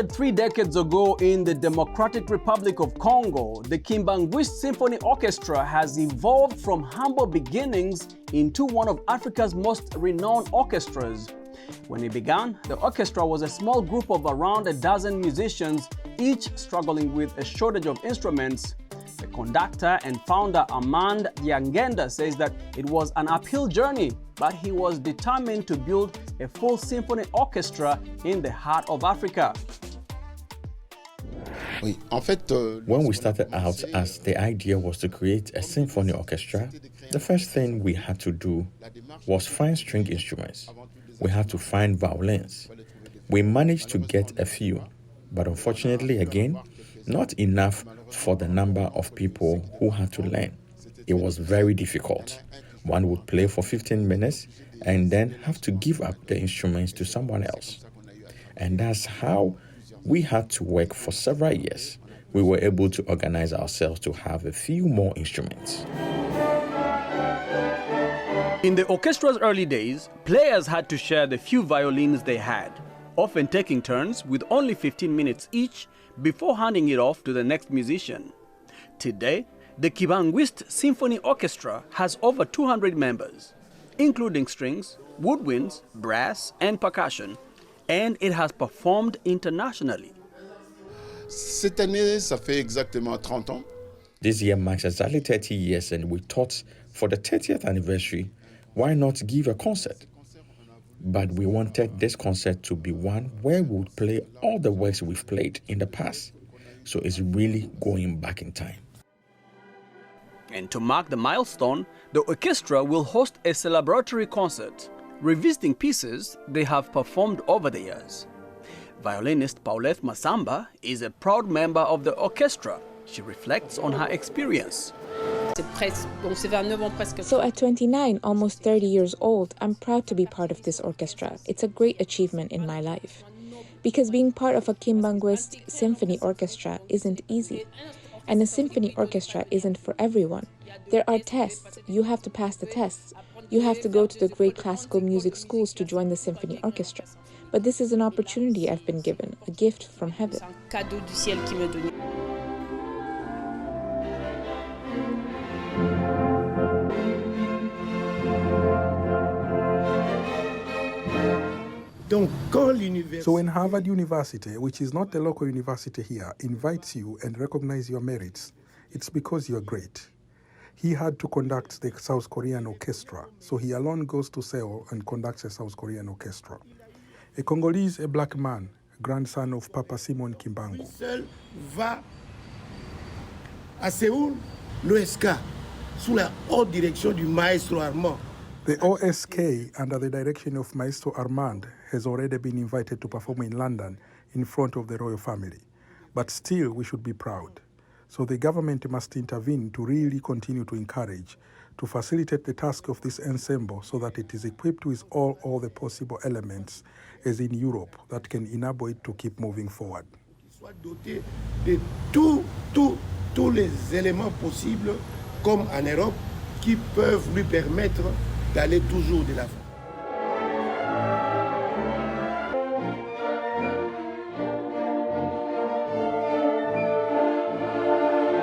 Founded 3 decades ago in the Democratic Republic of Congo, the Kimbanguist Symphony Orchestra has evolved from humble beginnings into one of Africa's most renowned orchestras. When it began, the orchestra was a small group of around a dozen musicians, each struggling with a shortage of instruments. The conductor and founder Armand Diangenda says that it was an uphill journey, but he was determined to build a full symphony orchestra in the heart of Africa. When we started out, as the idea was to create a symphony orchestra, the first thing we had to do was find string instruments. We had to find violins. We managed to get a few, but unfortunately, again, not enough for the number of people who had to learn. It was very difficult. One would play for 15 minutes and then have to give up the instruments to someone else. And that's how we had to work for several years. We were able to organize ourselves to have a few more instruments. In the orchestra's early days, players had to share the few violins they had, often taking turns with only 15 minutes each before handing it off to the next musician. Today, the Kimbanguist Symphony Orchestra has over 200 members, including strings, woodwinds, brass, and percussion, and it has performed internationally. Cette année, ça fait exactement 30 ans. This year marks exactly 30 years, and we thought for the 30th anniversary, why not give a concert? But we wanted this concert to be one where we would play all the works we've played in the past. So it's really going back in time. And to mark the milestone, the orchestra will host a celebratory concert, revisiting pieces they have performed over the years. Violinist Paulette Masamba is a proud member of the orchestra. She reflects on her experience. So at 29, almost 30 years old, I'm proud to be part of this orchestra. It's a great achievement in my life. Because being part of a Kimbanguist Symphony Orchestra isn't easy. And a symphony orchestra isn't for everyone. There are tests. You have to pass the tests. You have to go to the great classical music schools to join the symphony orchestra. But this is an opportunity I've been given, a gift from heaven. So when Harvard University, which is not a local university here, invites you and recognizes your merits, it's because you're great. He had to conduct the South Korean orchestra, so he alone goes to Seoul and conducts a South Korean orchestra. A Congolese, a black man, grandson of Papa Simon Kimbangu. Seul va à Séoul, l'OSK, sous la haute direction du maestro Armand. The OSK, under the direction of Maestro Armand, has already been invited to perform in London in front of the royal family. But still, we should be proud. So the government must intervene to really continue to encourage, to facilitate the task of this ensemble so that it is equipped with all the possible elements, as in Europe, that can enable it to keep moving forward. Soit doté de tous les éléments possibles, comme en Europe, qui peuvent lui permettre d'aller toujours de l'avant.